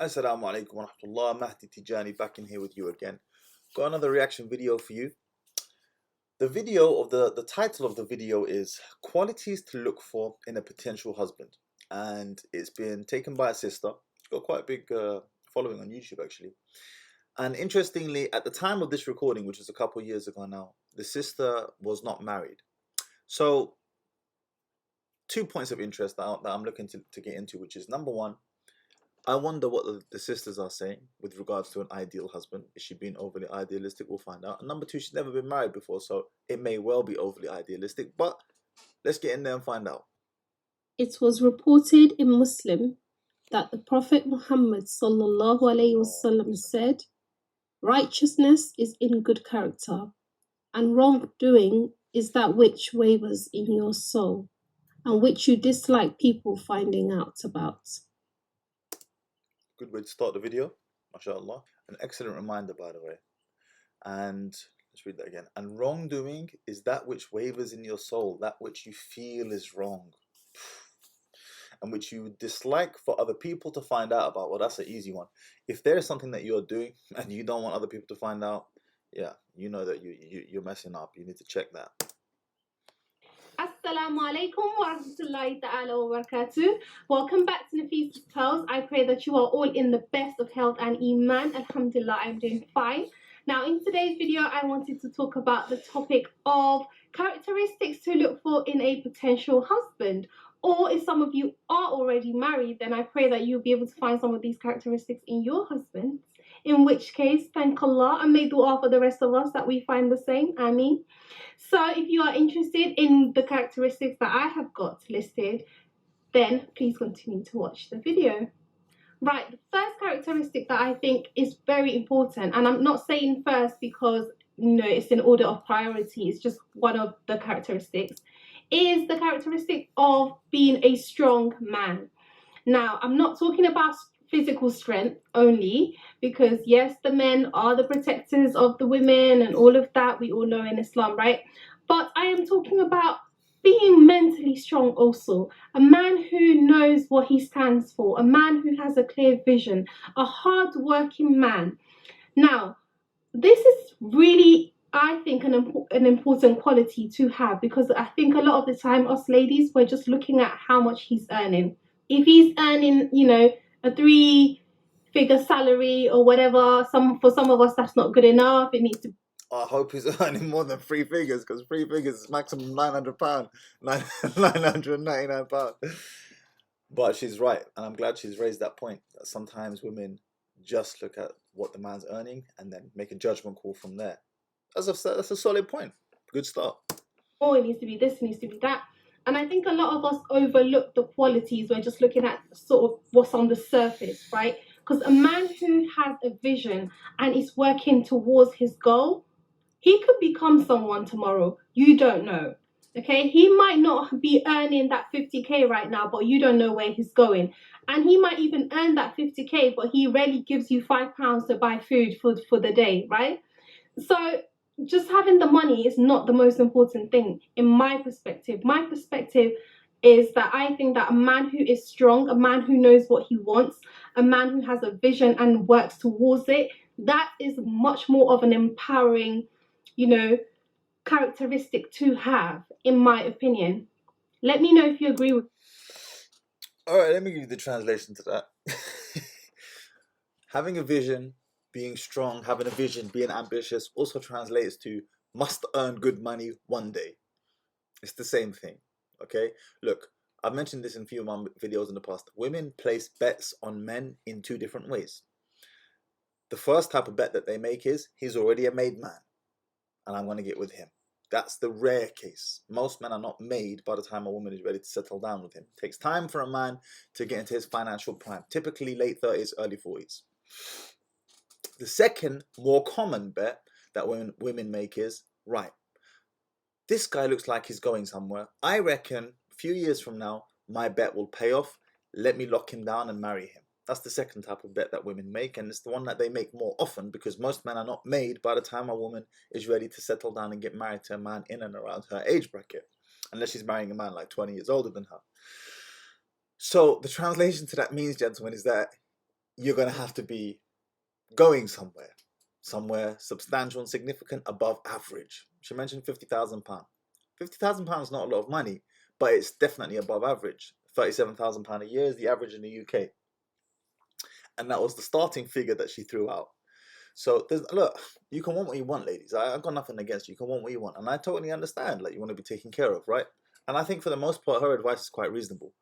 Assalamu alaikum wa rahmatullah. Mahdi Tijani back in here with you again. Got another reaction video for you. The title of the video is Qualities to Look For in a Potential Husband. And it's been taken by a sister. It's got quite a big following on YouTube actually. And interestingly, at the time of this recording, which was a couple of years ago now, the sister was not married. So 2 points of interest that I'm looking to get into, which is number one, I wonder what the sisters are saying with regards to an ideal husband. Is she being overly idealistic? We'll find out. And number two, she's never been married before, so it may well be overly idealistic. But let's get in there and find out. It was reported in Muslim that the Prophet Muhammad sallallahu alaihi wasallam said, "Righteousness is in good character, and wrongdoing is that which wavers in your soul, and which you dislike people finding out about." Good way to start the video, mashallah. An excellent reminder, by the way. And let's read that again. And wrongdoing is that which wavers in your soul, that which you feel is wrong, and which you dislike for other people to find out about. Well, that's an easy one. If there is something that you're doing and you don't want other people to find out, yeah, you know that you're messing up. You need to check that. Assalamu alaikum wa rahmatullahi ta'ala wa barakatuh. Welcome back to Nafisa's Pearls. I pray that you are all in the best of health and iman. Alhamdulillah, I'm doing fine. Now, in today's video, I wanted to talk about the topic of characteristics to look for in a potential husband. Or if some of you are already married, then I pray that you'll be able to find some of these characteristics in your husband. In which case, thank Allah and may dua for the rest of us that we find the same. Ameen. So if you are interested in the characteristics that I have got listed, then please continue to watch the video. Right, the first characteristic that I think is very important, and I'm not saying first because it's in order of priority, it's just one of the characteristics, is the characteristic of being a strong man. Now, I'm not talking about physical strength only, because yes, the men are the protectors of the women and all of that, we all know in Islam, right? But I am talking about being mentally strong also. A man who knows what he stands for, a man who has a clear vision, a hard-working man. Now, this is really, I think, an important quality to have, because I think a lot of the time us ladies, we're just looking at how much he's earning. If he's earning, a 3-figure salary or whatever, for some of us that's not good enough. It needs to. I hope he's earning more than 3 figures, because 3 figures is maximum £900, £999. But she's right, and I'm glad she's raised that point. That sometimes women just look at what the man's earning and then make a judgment call from there. That's a solid point. Good start. Oh, it needs to be this, it needs to be that. And I think a lot of us overlook the qualities. We're just looking at sort of what's on the surface, right? Because a man who has a vision and is working towards his goal, he could become someone tomorrow. You don't know. Okay, he might not be earning that 50k right now, but you don't know where he's going. And he might even earn that 50k, but he rarely gives you £5 to buy food for the day, right? So just having the money is not the most important thing in my perspective. My perspective is that I think that a man who is strong, a man who knows what he wants, a man who has a vision and works towards it, that is much more of an empowering, characteristic to have, in my opinion. Let me know if you agree with. All right, let me give you the translation to that. Having a vision, being strong, having a vision, being ambitious also translates to must earn good money one day. It's the same thing, okay? Look, I've mentioned this in a few of my videos in the past. Women place bets on men in 2 different ways. The first type of bet that they make is, he's already a made man, and I'm going to get with him. That's the rare case. Most men are not made by the time a woman is ready to settle down with him. It takes time for a man to get into his financial prime, typically late 30s, early 40s. The second, more common bet that women make is, right, this guy looks like he's going somewhere. I reckon a few years from now, my bet will pay off. Let me lock him down and marry him. That's the second type of bet that women make, and it's the one that they make more often, because most men are not made by the time a woman is ready to settle down and get married to a man in and around her age bracket, unless she's marrying a man like 20 years older than her. So the translation to that means, gentlemen, is that you're going to have to be going somewhere substantial and significant above average. She mentioned £50,000. £50,000 is not a lot of money, but it's definitely above average. £37,000 a year is the average in the UK. And that was the starting figure that she threw out. So look, you can want what you want, ladies. I've got nothing against you. You can want what you want. And I totally understand, like, you want to be taken care of, right? And I think for the most part, her advice is quite reasonable.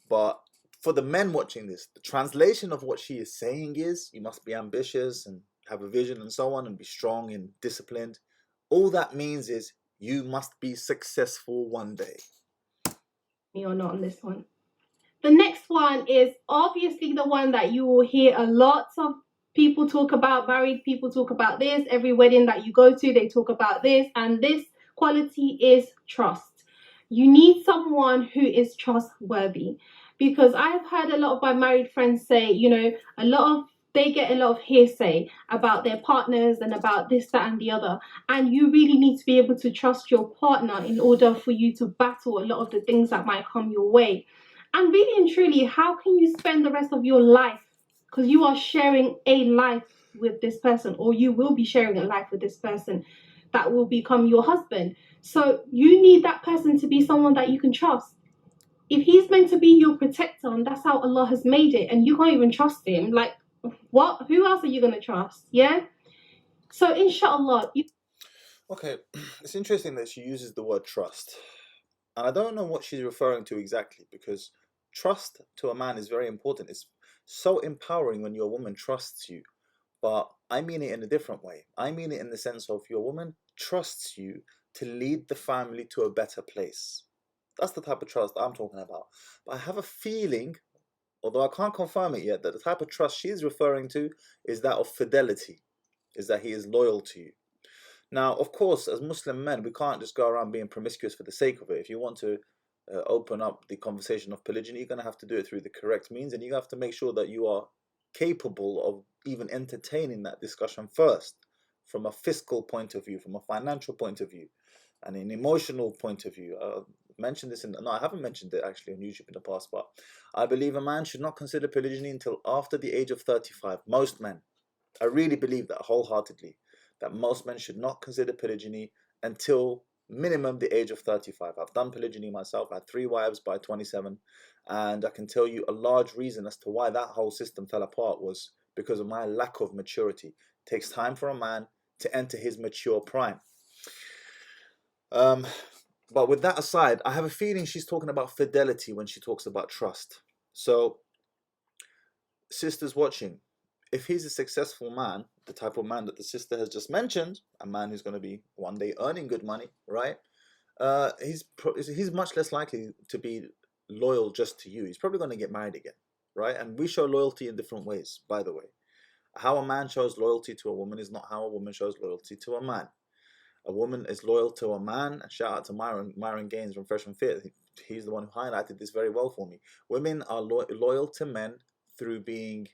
But for the men watching this, the translation of what she is saying is you must be ambitious and have a vision and so on and be strong and disciplined. All that means is you must be successful one day. Me or not on this one. The next one is obviously the one that you will hear a lot of people talk about. Married people talk about this. Every wedding that you go to, they talk about this. And this quality is trust. You need someone who is trustworthy, because I've heard a lot of my married friends say, you know, they get a lot of hearsay about their partners and about this, that, and the other. And you really need to be able to trust your partner in order for you to battle a lot of the things that might come your way. And really and truly, how can you spend the rest of your life, because you are sharing a life with this person, or you will be sharing a life with this person that will become your husband. So you need that person to be someone that you can trust. If he's meant to be your protector, and that's how Allah has made it, and you can't even trust him, like, what? Who else are you going to trust? Yeah? So inshallah. Okay, it's interesting that she uses the word trust. And I don't know what she's referring to exactly, because trust to a man is very important. It's so empowering when your woman trusts you. But I mean it in a different way. I mean it in the sense of your woman trusts you to lead the family to a better place. That's the type of trust I'm talking about. But I have a feeling, although I can't confirm it yet, that the type of trust she's referring to is that of fidelity, is that he is loyal to you. Now, of course, as Muslim men, we can't just go around being promiscuous for the sake of it. If you want to open up the conversation of polygyny, you're going to have to do it through the correct means, and you have to make sure that you are capable of even entertaining that discussion first, from a fiscal point of view, from a financial point of view, and an emotional point of view. Mentioned this no, I haven't mentioned it actually on YouTube in the past, but I believe a man should not consider polygyny until after the age of 35. Most men. I really believe that wholeheartedly, that most men should not consider polygyny until minimum the age of 35. I've done polygyny myself. I had 3 wives by 27, and I can tell you a large reason as to why that whole system fell apart was because of my lack of maturity. It takes time for a man to enter his mature prime. But with that aside, I have a feeling she's talking about fidelity when she talks about trust. So, sisters watching, if he's a successful man, the type of man that the sister has just mentioned, a man who's going to be one day earning good money, right? He's much less likely to be loyal just to you. He's probably going to get married again, right? And we show loyalty in different ways, by the way. How a man shows loyalty to a woman is not how a woman shows loyalty to a man. A woman is loyal to a man, and shout out to Myron Gaines from Fresh and Fit. He's the one who highlighted this very well for me. Women are loyal to men through being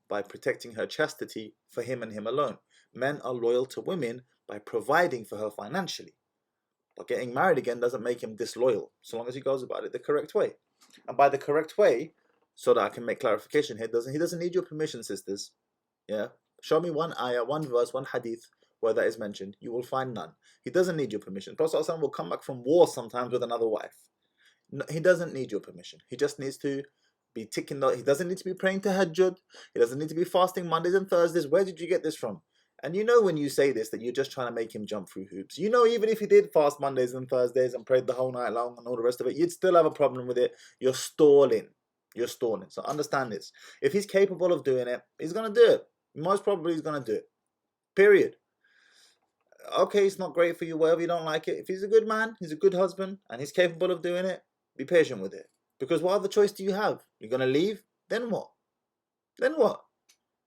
by protecting her chastity for him and him alone. Men are loyal to women by providing for her financially. But getting married again doesn't make him disloyal, so long as he goes about it the correct way. And by the correct way, so that I can make clarification here, he doesn't need your permission, sisters. Yeah, show me one ayah, one verse, one hadith where that is mentioned. You will find none. He doesn't need your permission. Prophet ﷺ will come back from war sometimes with another wife. No, he doesn't need your permission. He just needs to be ticking. He doesn't need to be praying tahajjud. He doesn't need to be fasting Mondays and Thursdays. Where did you get this from? And you know when you say this that you're just trying to make him jump through hoops. You know, even if he did fast Mondays and Thursdays and prayed the whole night long and all the rest of it, you'd still have a problem with it. You're stalling. You're stalling. So understand this. If he's capable of doing it, he's going to do it. Most probably he's going to do it. Period. Okay, it's not great for you, whatever, you don't like it. If he's a good man, he's a good husband, and he's capable of doing it, be patient with it. Because what other choice do you have? You're going to leave? Then what? Then what?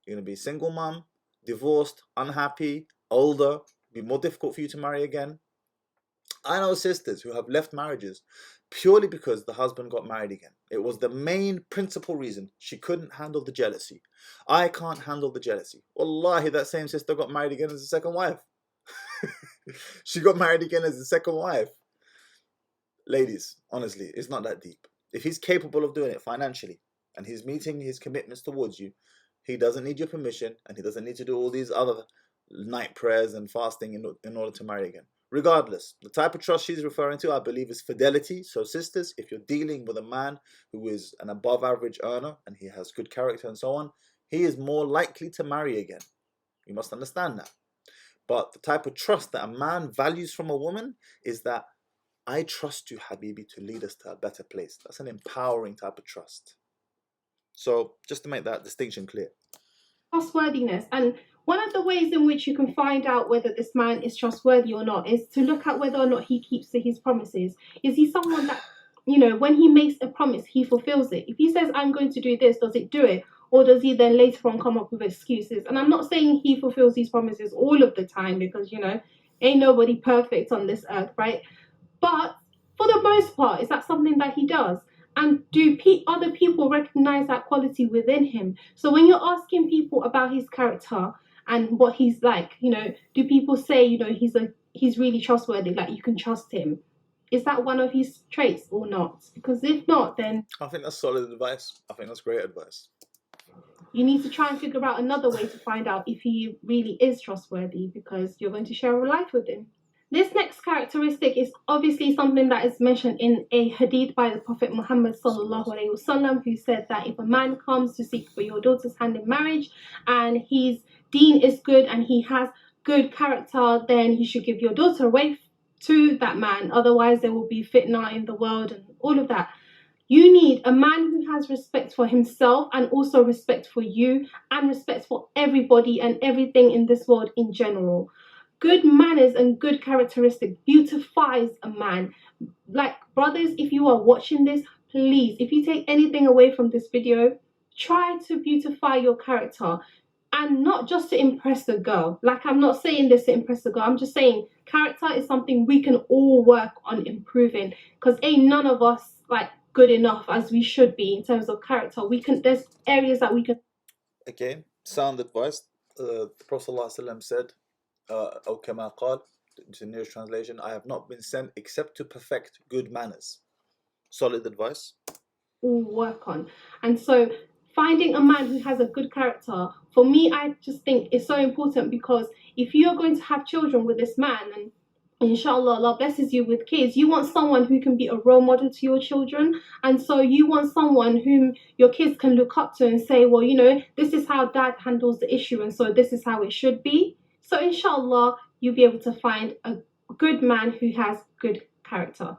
You're going to be a single mom, divorced, unhappy, older, be more difficult for you to marry again. I know sisters who have left marriages purely because the husband got married again. It was the main principal reason. She couldn't handle the jealousy. I can't handle the jealousy. Wallahi, that same sister got married again as a second wife. She got married again as a second wife. Ladies, honestly, it's not that deep. If he's capable of doing it financially, and he's meeting his commitments towards you, he doesn't need your permission, and he doesn't need to do all these other night prayers and fasting in order to marry again. Regardless, the type of trust she's referring to, I believe, is fidelity. So sisters, if you're dealing with a man who is an above average earner and he has good character and so on, he is more likely to marry again. You must understand that. But the type of trust that a man values from a woman is that I trust you, Habibi, to lead us to a better place. That's an empowering type of trust. So just to make that distinction clear. Trustworthiness. And one of the ways in which you can find out whether this man is trustworthy or not is to look at whether or not he keeps to his promises. Is he someone that, when he makes a promise, he fulfills it? If he says, I'm going to do this, does it do it? Or does he then later on come up with excuses? And I'm not saying he fulfills these promises all of the time because, ain't nobody perfect on this earth, right? But for the most part, is that something that he does? And do other people recognize that quality within him? So when you're asking people about his character and what he's like, do people say, he's really trustworthy, like you can trust him? Is that one of his traits or not? Because if not, then I think that's solid advice. I think that's great advice. You need to try and figure out another way to find out if he really is trustworthy, because you're going to share a life with him. This next characteristic is obviously something that is mentioned in a hadith by the Prophet Muhammad sallallahu alaihi wasallam, who said that if a man comes to seek for your daughter's hand in marriage and his deen is good and he has good character, then you should give your daughter away to that man. Otherwise, there will be fitna in the world and all of that. You need a man who has respect for himself and also respect for you and respect for everybody and everything in this world in general. Good manners and good characteristic beautifies a man. Like, brothers, if you are watching this, please, if you take anything away from this video, try to beautify your character. And not just to impress the girl. Like, I'm not saying this to impress the girl. I'm just saying character is something we can all work on improving. Because ain't none of us, good enough as we should be in terms of character. There's areas that we can... Again, sound advice. The Prophet ﷺ said, أو كما قال, to the nearest translation, I have not been sent except to perfect good manners. Solid advice. All work on. And so finding a man who has a good character, for me, I just think is so important, because if you're going to have children with this man, and inshallah Allah blesses you with kids, you want someone who can be a role model to your children. And so you want someone whom your kids can look up to and say, well, this is how dad handles the issue, and so this is how it should be. So inshallah you'll be able to find a good man who has good character.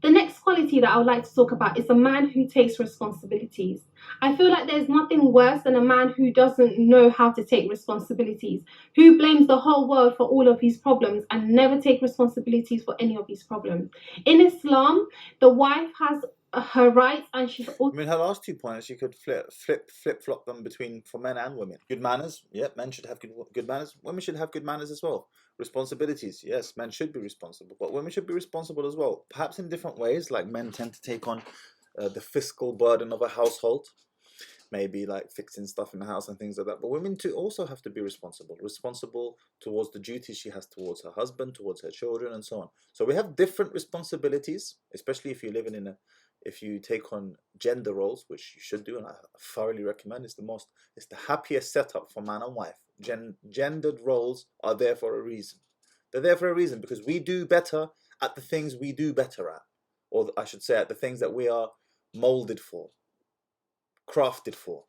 The next quality that I would like to talk about is a man who takes responsibilities. I feel like there's nothing worse than a man who doesn't know how to take responsibilities, who blames the whole world for all of his problems and never take responsibilities for any of his problems. In Islam, the wife has her rights, and she's also... her last 2 points, you could flip-flop them between for men and women. Good manners, yep, men should have good manners. Women should have good manners as well. Responsibilities, yes, men should be responsible, but women should be responsible as well. Perhaps in different ways, like men tend to take on the fiscal burden of a household, maybe like fixing stuff in the house and things like that. But women too also have to be responsible towards the duties she has towards her husband, towards her children, and so on. So we have different responsibilities, especially if you're living if you take on gender roles, which you should do, and I thoroughly recommend. It's the happiest setup for man and wife. Gendered roles are there for a reason. They're there for a reason because we do better at the things we do better at, or I should say at the things that we are molded for, crafted for.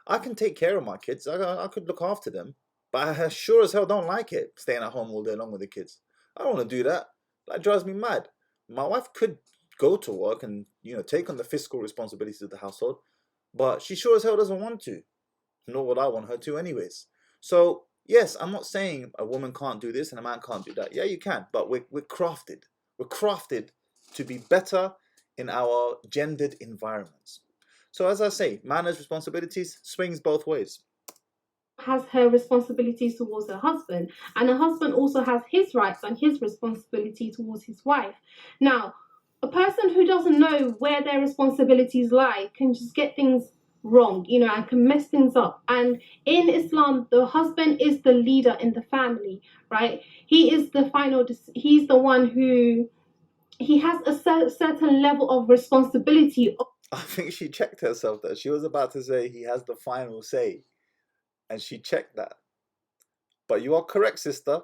I can take care of my kids. I could look after them, but I sure as hell don't like it staying at home all day long with the kids. I don't want to do that. That drives me mad. My wife could go to work and take on the fiscal responsibilities of the household, but she sure as hell doesn't want to, nor would I want her to anyways. So yes, I'm not saying a woman can't do this and a man can't do that. Yeah, you can, but we're crafted to be better in our gendered environments. So as I say, manners, responsibilities swings both ways. Has her responsibilities towards her husband, and her husband also has his rights and his responsibility towards his wife. Now, a person who doesn't know where their responsibilities lie can just get things wrong, and can mess things up. And in Islam, the husband is the leader in the family, right? He is he's the one who, he has a certain level of responsibility. I think she checked herself that she was about to say he has the final say, and she checked that. But you are correct, sister.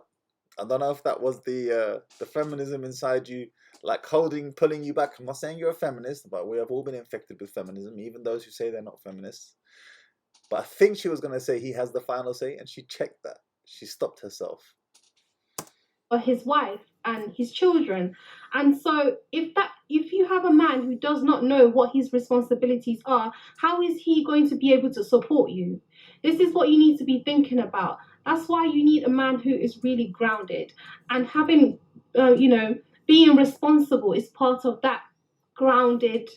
I don't know if that was the feminism inside you, like pulling you back. I'm not saying you're a feminist, but we have all been infected with feminism, even those who say they're not feminists. But I think she was going to say he has the final say, and she checked that. She stopped herself. Or his wife and his children. And so if you have a man who does not know what his responsibilities are, how is he going to be able to support you? This is what you need to be thinking about. That's why you need a man who is really grounded, and having being responsible is part of that grounded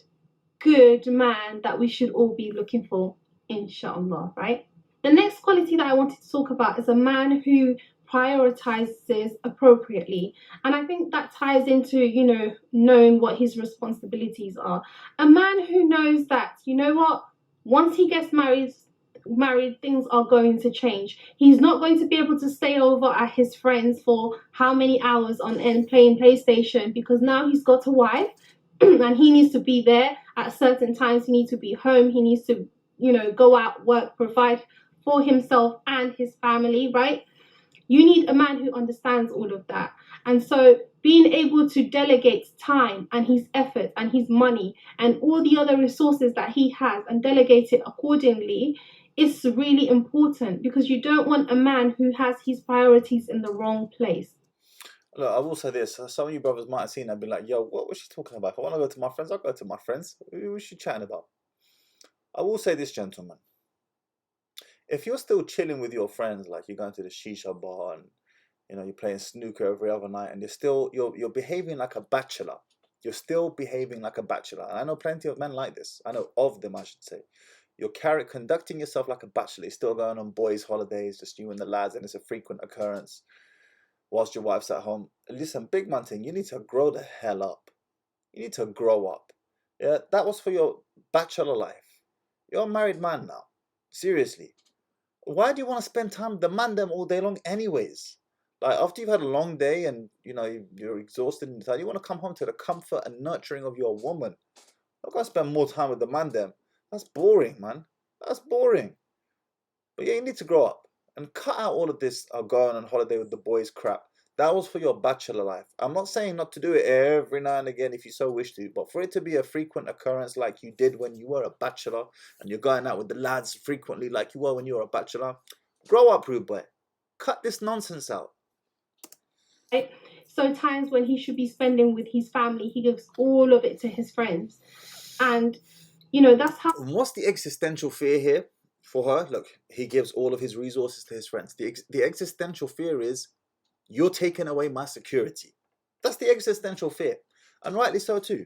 good man that we should all be looking for, inshallah, right? The next quality that I wanted to talk about is a man who prioritizes appropriately. And I think that ties into, knowing what his responsibilities are. A man who knows that, once he gets married, things are going to change. He's not going to be able to stay over at his friends for how many hours on end playing PlayStation, because now he's got a wife and he needs to be there at certain times. He needs to be home. He needs to, go out, work, provide for himself and his family, right? You need a man who understands all of that. And so being able to delegate time and his effort and his money and all the other resources that he has and delegate it accordingly is really important, because you don't want a man who has his priorities in the wrong place. Look, I will say this. Some of you brothers might have seen that and be like, yo, what was she talking about? If I want to go to my friends, I'll go to my friends. What was she chatting about? I will say this, gentlemen. If you're still chilling with your friends, like you're going to the shisha bar and you're playing snooker every other night, and you're behaving like a bachelor. You're still behaving like a bachelor. And I know plenty of men like this. I know of them, I should say. You're conducting yourself like a bachelor. You're still going on boys' holidays, just you and the lads, and it's a frequent occurrence whilst your wife's at home. Listen, big man thing, you need to grow the hell up. You need to grow up. Yeah, that was for your bachelor life. You're a married man now. Seriously. Why do you want to spend time with the man them all day long anyways? Like, after you've had a long day and you're exhausted and tired, you want to come home to the comfort and nurturing of your woman. Not gonna spend more time with the man them. That's boring, man. That's boring. But yeah, you need to grow up and cut out all of this going on holiday with the boys crap. That was for your bachelor life. I'm not saying not to do it every now and again if you so wish to, but for it to be a frequent occurrence like you did when you were a bachelor, and you're going out with the lads frequently like you were when you were a bachelor, grow up, rude boy. Cut this nonsense out. Right? So times when he should be spending with his family, he gives all of it to his friends. And, that's how... And what's the existential fear here for her? Look, he gives all of his resources to his friends. The existential fear is, you're taking away my security. That's the existential fear. And rightly so too.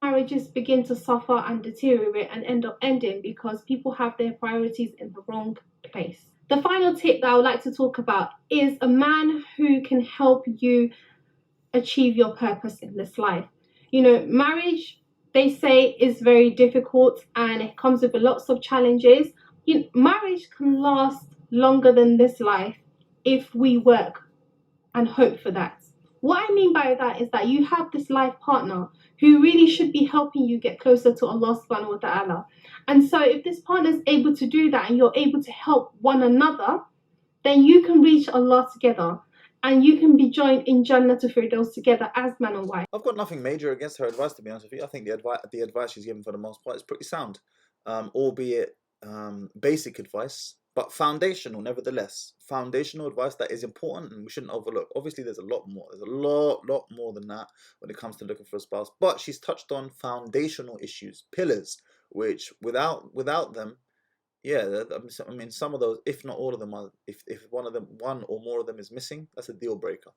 Marriages begin to suffer and deteriorate and end up ending because people have their priorities in the wrong place. The final tip that I would like to talk about is a man who can help you achieve your purpose in this life. Marriage, they say, is very difficult and it comes with lots of challenges. Marriage can last longer than this life if we work and hope for that. What I mean by that is that you have this life partner who really should be helping you get closer to Allah subhanahu wa ta'ala. And so if this partner is able to do that and you're able to help one another, then you can reach Allah together and you can be joined in Jannah to Firdaus together as man and wife. I've got nothing major against her advice, to be honest with you. I think the advice she's given for the most part is pretty sound, albeit basic advice, but foundational nevertheless. Foundational advice that is important and we shouldn't overlook. Obviously, there's a lot more. There's a lot more than that when it comes to looking for a spouse. But she's touched on foundational issues, pillars, which without them, yeah, I mean, some of those, if not all of them, are, if one or more of them is missing, that's a deal breaker.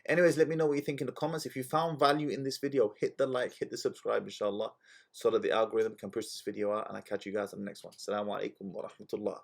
Anyways, let me know what you think in the comments. If you found value in this video, hit the like, hit the subscribe, inshallah, so that the algorithm can push this video out, and I'll catch you guys on the next one. Assalamu alaikum wa rahmatullah.